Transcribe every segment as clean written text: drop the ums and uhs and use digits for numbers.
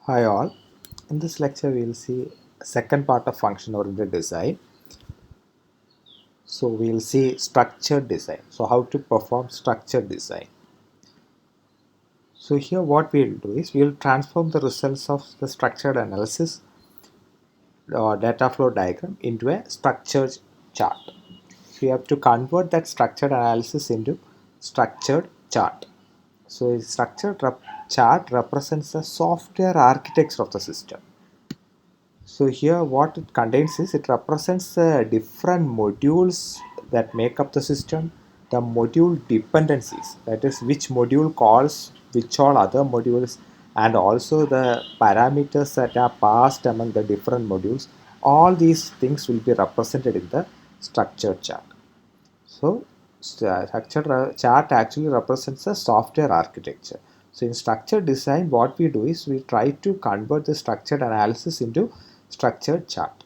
Hi all. In this lecture we will see second part of function oriented design. So we will see structured design. So how to perform structured design. So here what we will do is we will transform the results of the structured analysis or data flow diagram into a structured chart. So you have to convert that structured analysis into structured chart. So a chart represents the software architecture of the system. So here what it contains is it represents the different modules that make up the system, the module dependencies, that is which module calls which all other modules, and also the parameters that are passed among the different modules. All these things will be represented in the structure chart. So structure chart actually represents a software architecture. So in structure design, what we do is we try to convert the structured analysis into structured chart.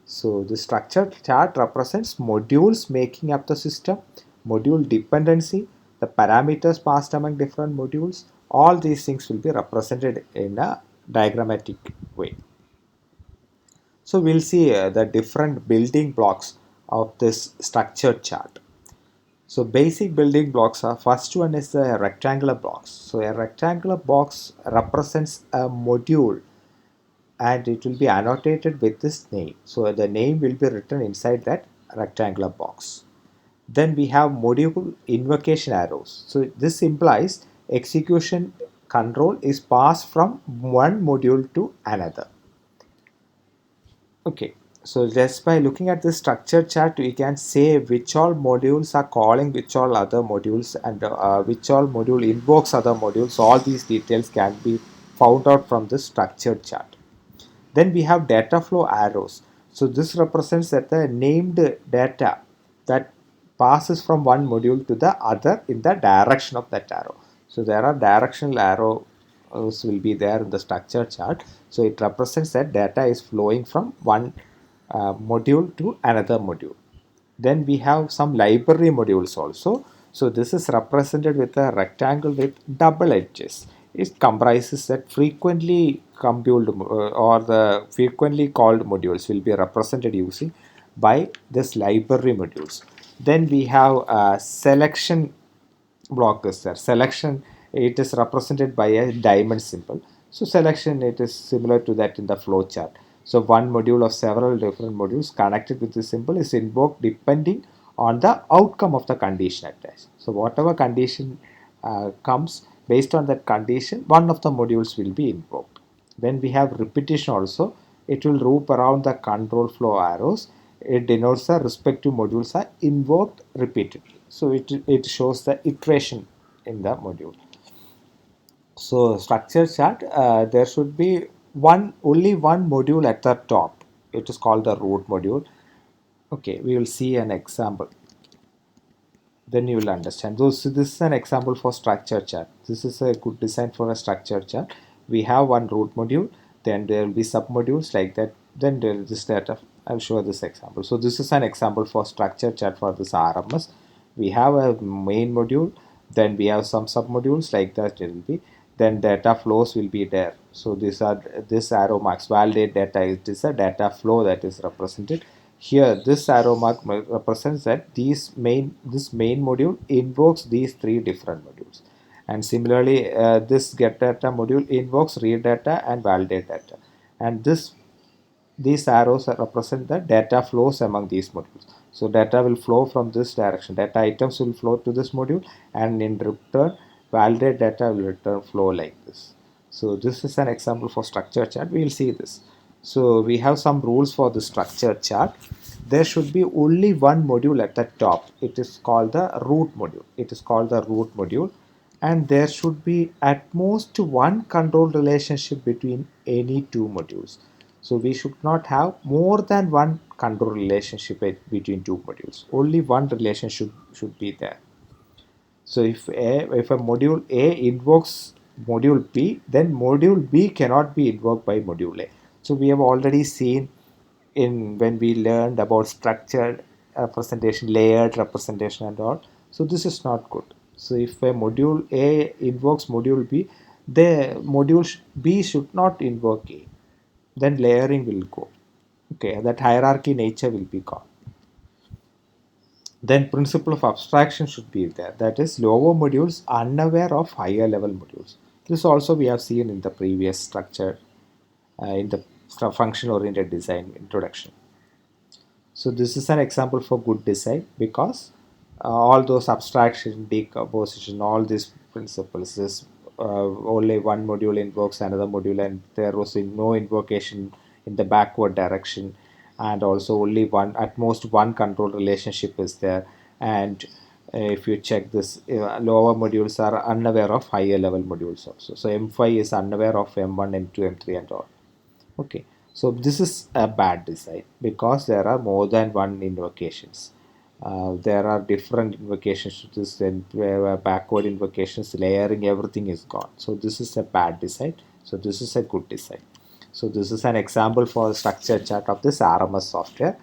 So the structured chart represents modules making up the system, module dependency, the parameters passed among different modules. All these things will be represented in a diagrammatic way. So we'll see the different building blocks of this structured chart. So basic building blocks are, first one is the rectangular box. So a rectangular box represents a module and it will be annotated with this name. So the name will be written inside that rectangular box. Then we have module invocation arrows. So this implies execution control is passed from one module to another. Okay, so just by looking at this structure chart, we can say which all modules are calling which all other modules and which all module invokes other modules. All these details can be found out from this structured chart. Then we have data flow arrows. So this represents that the named data that passes from one module to the other in the direction of that arrow. So there are directional arrows will be there in the structure chart. So it represents that data is flowing from one module to another module. Then we have some library modules also. So this is represented with a rectangle with double edges. It comprises that frequently compiled or the frequently called modules will be represented using by this library modules. Then we have a selection block is there. Selection, it is represented by a diamond symbol. So selection, it is similar to that in the flow chart. So one module of several different modules connected with this symbol is invoked depending on the outcome of the condition attached. So whatever condition comes based on that condition, one of the modules will be invoked. Then we have repetition also. It will loop around the control flow arrows. It denotes the respective modules are invoked repeatedly. So it shows the iteration in the module. So structure chart, there should be only one module at the top. It is called the root module. Okay, we will see an example. Then you will understand. So this is an example for structure chart. This is a good design for a structure chart. We have one root module, then there will be submodules like that. Then there is this data. I'll show this example. So this is an example for structure chart for this RMS. We have a main module, then we have some submodules like that. It will be. Then data flows will be there. So these are this arrow marks validate data. It is a data flow that is represented here. This arrow mark represents that this main module invokes these three different modules, and similarly this get data module invokes read data and validate data, and these arrows represent the data flows among these modules. So data will flow from this direction, data items will flow to this module, and in return validate data will return flow like this. So this is an example for structure chart. We will see this. So we have some rules for the structure chart. There should be only one module at the top. It is called the root module. It is called the root module. And there should be at most one control relationship between any two modules. So we should not have more than one control relationship between two modules. Only one relationship should be there. So if a module A invokes module B, then module B cannot be invoked by module A. So we have already seen in when we learned about structured representation, layered representation and all. So this is not good. So if a module A invokes module B, the module B should not invoke A, then layering will go. Okay, that hierarchy nature will be gone. Then principle of abstraction should be there. That is, lower modules unaware of higher level modules. This also we have seen in the previous structure in the function oriented design introduction. So this is an example for good design because all those abstraction, decomposition, all these principles, this only one module invokes another module, and there was no invocation in the backward direction, and also only one, at most one control relationship is there. And if you check this, lower modules are unaware of higher level modules also. So M5 is unaware of M1, M2, M3, and all. Okay, so this is a bad design because there are more than one invocations. There are different invocations to this, then backward invocations, layering, everything is gone. So this is a bad design. So this is a good design. So this is an example for a structure chart of this RMS software.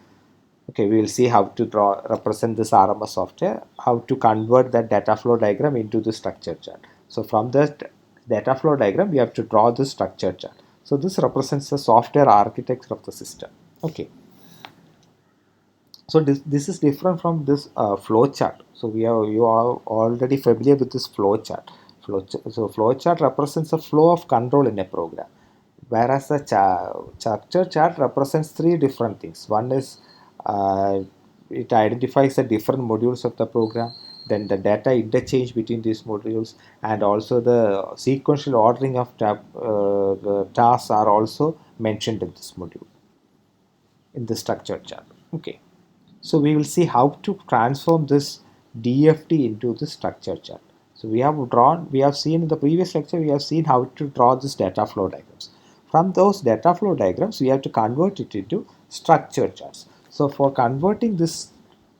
Okay, we will see how to represent this RMS software, how to convert that data flow diagram into the structure chart. So from the data flow diagram, we have to draw the structure chart. So this represents the software architecture of the system. Okay. So this is different from this flow chart. So you are already familiar with this flow chart. So flow chart represents the flow of control in a program, whereas the structure chart represents three different things. One is it identifies the different modules of the program, then the data interchange between these modules, and also the sequential ordering of the tasks are also mentioned in this module in the structure chart. Okay. So we will see how to transform this DFT into the structure chart. So we have seen in the previous lecture, we have seen how to draw this data flow diagrams. From those data flow diagrams, we have to convert it into structure charts. So for converting this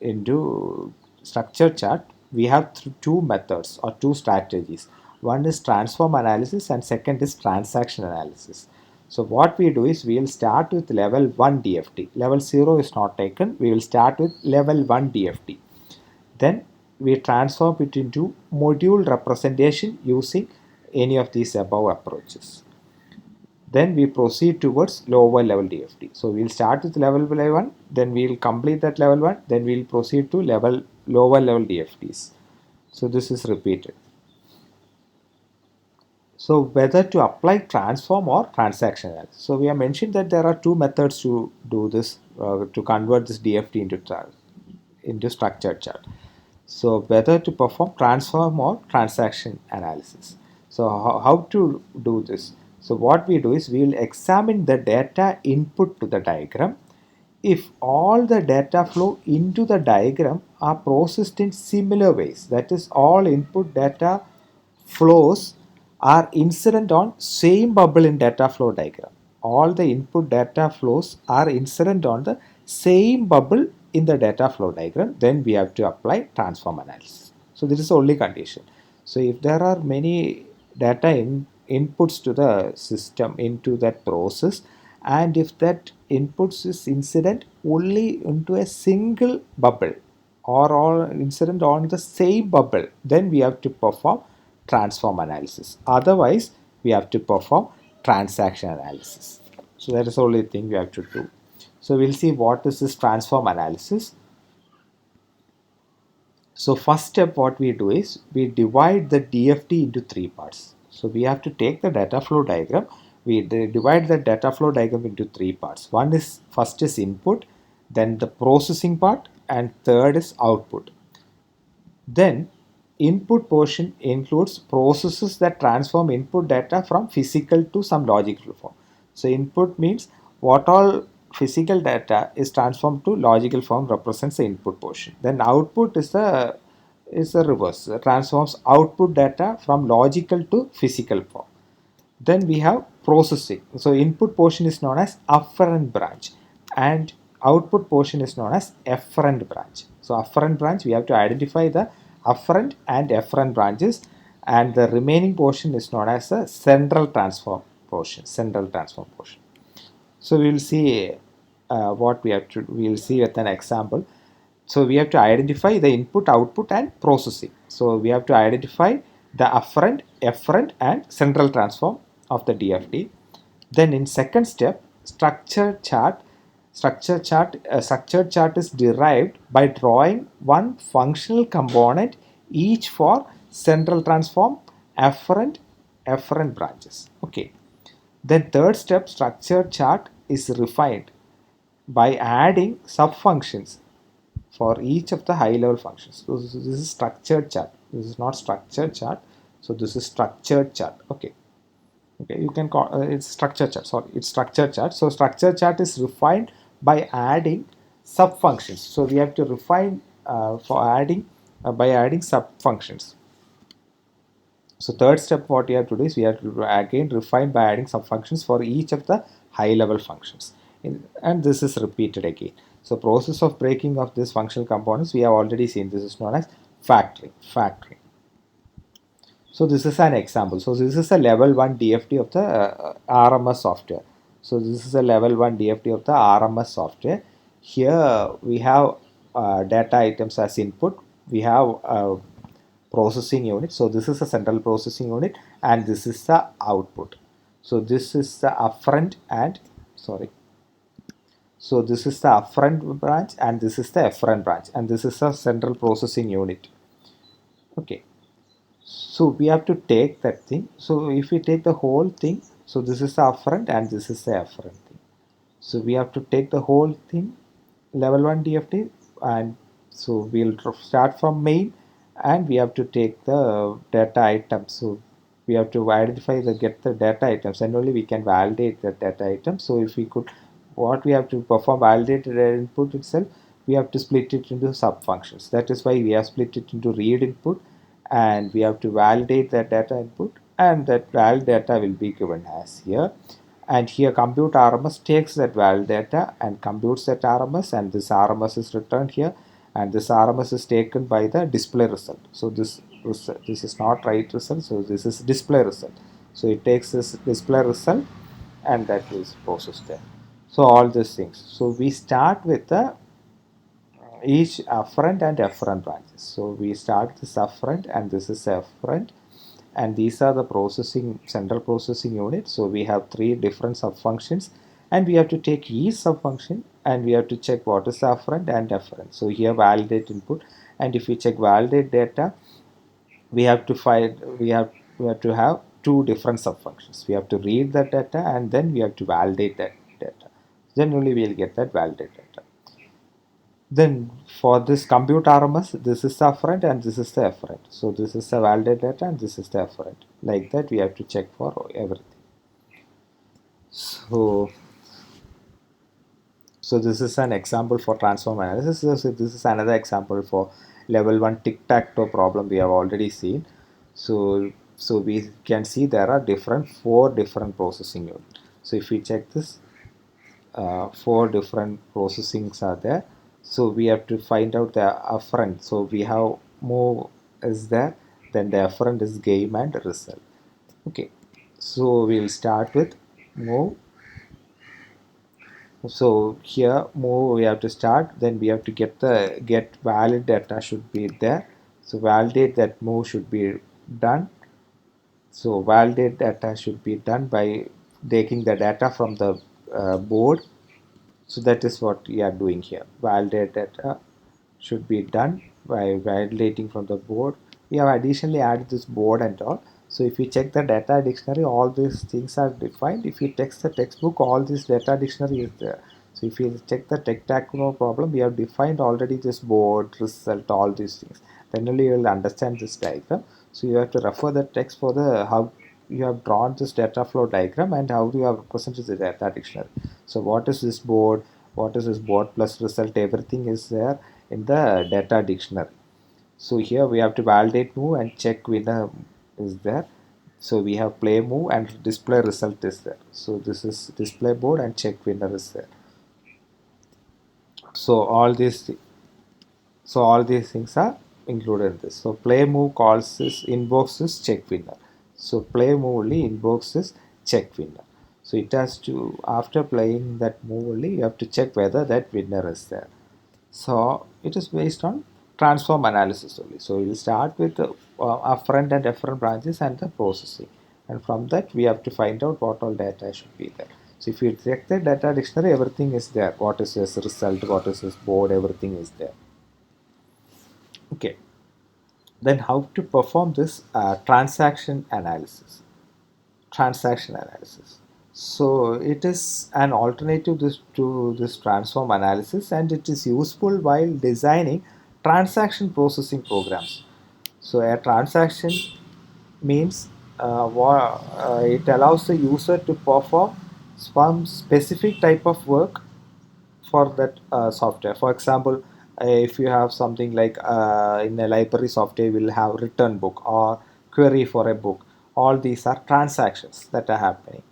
into structure chart, we have two methods or two strategies. One is transform analysis and second is transaction analysis. So what we do is we will start with level 1 DFT. Level 0 is not taken. We will start with level 1 DFT. Then we transform it into module representation using any of these above approaches. Then we proceed towards lower level DFT. So we'll start with level 1, then we'll complete that level 1, then we'll proceed to lower level DFTs. So this is repeated. So whether to apply transform or transaction analysis. So we have mentioned that there are two methods to do this, to convert this DFT into structured chart. So whether to perform transform or transaction analysis. So how to do this? So what we do is we will examine the data input to the diagram. If all the data flow into the diagram are processed in similar ways, that is, all input data flows are incident on same bubble in data flow diagram. All the input data flows are incident on the same bubble in the data flow diagram. Then we have to apply transform analysis. So this is the only condition. So if there are many data inputs to the system into that process, and if that inputs is incident only into a single bubble or all incident on the same bubble, then we have to perform transform analysis. Otherwise, we have to perform transaction analysis. So that is the only thing we have to do. So we'll see what is this transform analysis. So first step what we do is we divide the DFT into three parts. So we have to take the data flow diagram. We divide the data flow diagram into three parts. First is input, then the processing part, and third is output. Then input portion includes processes that transform input data from physical to some logical form. So input means what all physical data is transformed to logical form represents the input portion. Then output is the reverse. It transforms output data from logical to physical form. Then we have processing. So input portion is known as afferent branch and output portion is known as efferent branch. So afferent branch, we have to identify the afferent and efferent branches, and the remaining portion is known as the central transform portion. So we will see what we have to. We will see with an example. So we have to identify the input, output, and processing. So we have to identify the efferent and central transform of the DFT. Then in second step, structured chart is derived by drawing one functional component each for central transform, efferent branches. Okay. Then third step, structured chart is refined by adding subfunctions for each of the high level functions. So this is structured chart. This is not structured chart. So this is structured chart. Okay. Okay, you can call it's structure chart. Sorry, it's structure chart. So structure chart is refined by adding sub functions. So we have to refine for adding by adding sub functions. So third step, what we have to do is we have to again refine by adding sub functions for each of the high level functions, and this is repeated again. So process of breaking of this functional components we have already seen. This is known as factoring. Factoring. So this is an example. So this is a level 1 DFT of the RMS software. So this is a level 1 DFT of the RMS software. Here we have data items as input. We have processing unit. So this is a central processing unit and this is the output. So this is the afferent and sorry. So this is the afferent branch and this is the efferent branch and this is a central processing unit. Okay. So we have to take that thing. So if we take the whole thing, so this is the afferent and this is the efferent thing. So we have to take the whole thing, level 1 DFT, and so we'll start from main and we have to take the data items. So we have to identify the get the data items and only we can validate the data items. So if we could, what we have to perform validated input itself, we have to split it into sub functions. That is why we have split it into read input and we have to validate that data input and that valid data will be given as here, and here compute RMS takes that valid data and computes that RMS and this RMS is returned here and this RMS is taken by the display result. So this is not write result, so this is display result. So it takes this display result and that is processed there. So all these things. So we start with the each afferent and efferent branches. So we start this afferent and this is efferent and these are the processing central processing unit. So we have three different subfunctions and we have to take each subfunction and we have to check what is afferent and efferent. So here validate input and if we check validate data, we have to find we have to have two different subfunctions. We have to read that data and then we have to validate that data. Then only we will get that validate data. Then for this compute RMS, this is the afferent and this is the efferent. So this is the validate data and this is the efferent. Like that we have to check for everything. So this is an example for transform analysis. So this is another example for level 1 tic-tac-toe problem we have already seen. So we can see there are four different processing units. So if we check this, four different processings are there. So we have to find out the afferent. So we have move is there, then the afferent is game and result. Okay, so we'll start with move. So here move we have to start, then we have to get valid data should be there. So validate that move should be done. So validate data should be done by taking the data from the board. So that is what we are doing here. Validate data should be done by validating from the board. We have additionally added this board and all. So if you check the data dictionary, all these things are defined. If you text the textbook, all this data dictionary is there. So if you check the tic-tac-toe problem, we have defined already this board, result, all these things. Then only you will understand this diagram. So you have to refer the text for the how you have drawn this data flow diagram and how you have represented the data dictionary. So what is this board? What is this board plus result? Everything is there in the data dictionary. So here we have to validate move and check winner is there. So we have play move and display result is there. So this is display board and check winner is there. So all these things are included in this. So play move calls this invokes this check winner. So play move only invokes this check winner. So it has to, after playing that move only, you have to check whether that winner is there. So it is based on transform analysis only. So we'll start with the afferent and efferent branches and the processing, and from that we have to find out what all data should be there. So if you check the data dictionary, everything is there. What is this result? What is this board? Everything is there. Okay. Then how to perform this transaction analysis? Transaction analysis. So it is an alternative to this transform analysis, and it is useful while designing transaction processing programs. So a transaction means it allows the user to perform some specific type of work for that software. For example, if you have something like in a library software, we'll have return book or query for a book. All these are transactions that are happening.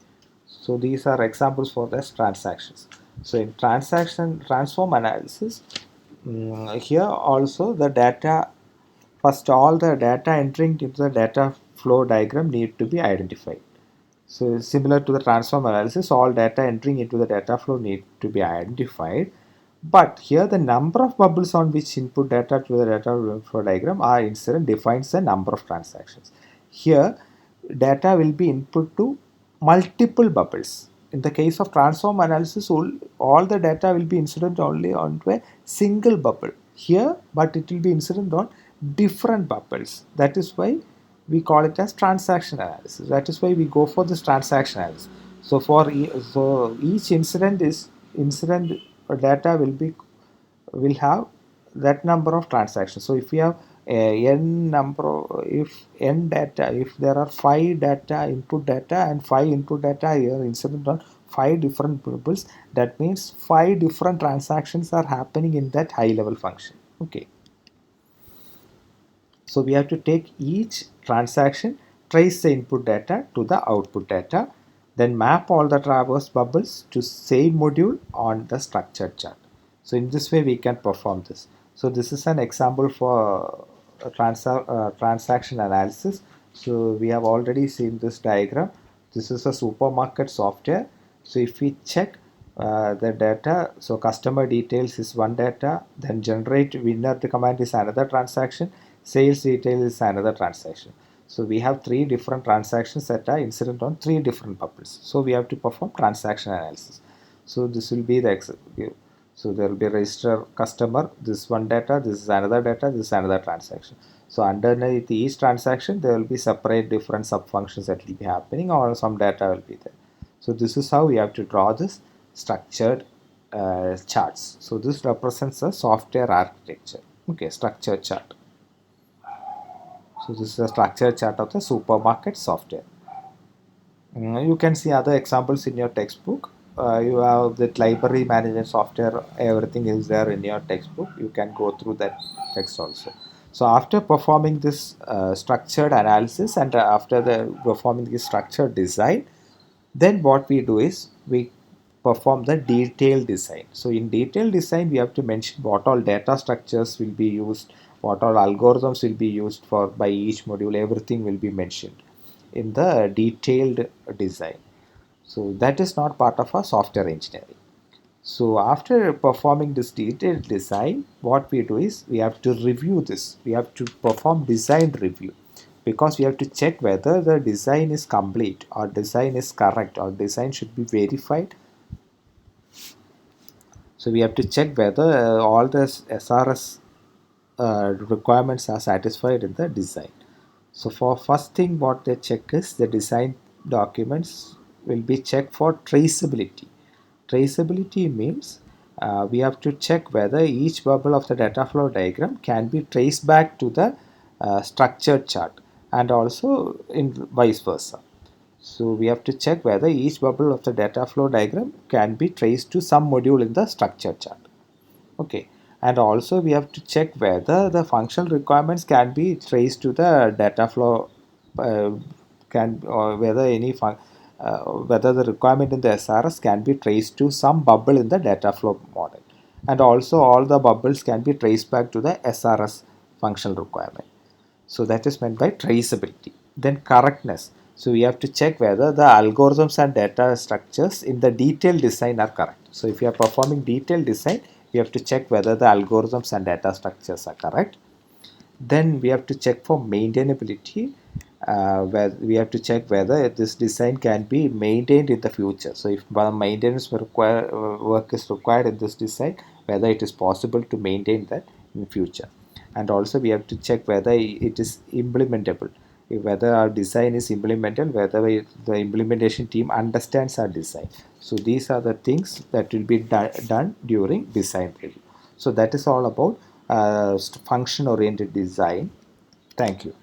So these are examples for this transactions. So in transaction transform analysis, here also the data, first all the data entering into the data flow diagram need to be identified. So similar to the transform analysis, all data entering into the data flow need to be identified. But here the number of bubbles on which input data to the data flow diagram are incident defines the number of transactions. Here data will be input to multiple bubbles. In the case of transform analysis, all the data will be incident only onto a single bubble. Here, but it will be incident on different bubbles. That is why we call it as transaction analysis. That is why we go for this transaction analysis. So so each incident data will have that number of transactions. So if we have n number if n data, if there are 5 data input data and 5 input data here incident on 5 different bubbles, that means 5 different transactions are happening in that high level function. Okay. So we have to take each transaction, trace the input data to the output data, then map all the traverse bubbles to same module on the structured chart. So in this way we can perform this. So this is an example for a transaction analysis. So we have already seen this diagram. This is a supermarket software. So if we check the data, so customer details is one data, then generate winner the command is another transaction, sales detail is another transaction. So we have 3 different transactions that are incident on 3 different bubbles. So we have to perform transaction analysis. So this will be the so there will be register customer, this one data, this is another data, this is another transaction. So underneath each transaction there will be separate different sub functions that will be happening, or some data will be there. So this is how we have to draw this structured charts. So this represents a software architecture. Okay, structured chart. So this is a structured chart of the supermarket software. You can see other examples in your textbook. You have the library management software, everything is there in your textbook. You can go through that text also. So after performing this structured analysis and after the performing this structured design, then what we do is we perform the detailed design. So in detailed design we have to mention what all data structures will be used, what all algorithms will be used for by each module, everything will be mentioned in the detailed design. So that is not part of our software engineering. So after performing this detailed design, what we do is we have to review this. We have to perform design review, because we have to check whether the design is complete or design is correct or design should be verified. So we have to check whether all the SRS requirements are satisfied in the design. So for first thing what they check is the design documents will be checked for traceability. Traceability means we have to check whether each bubble of the data flow diagram can be traced back to the structured chart, and also in vice versa. So we have to check whether each bubble of the data flow diagram can be traced to some module in the structured chart. Okay, and also we have to check whether the functional requirements can be traced to the data flow, can or whether whether the requirement in the SRS can be traced to some bubble in the data flow model, and also all the bubbles can be traced back to the SRS functional requirement. So that is meant by traceability. Then correctness. So we have to check whether the algorithms and data structures in the detailed design are correct. So if you are performing detailed design, you have to check whether the algorithms and data structures are correct. Then we have to check for maintainability, where we have to check whether this design can be maintained in the future. So if maintenance work is required in this design, whether it is possible to maintain that in future. And also we have to check whether it is implementable, whether our design is implemented, whether the implementation team understands our design. So these are the things that will be done during design review. So that is all about function oriented design. Thank you.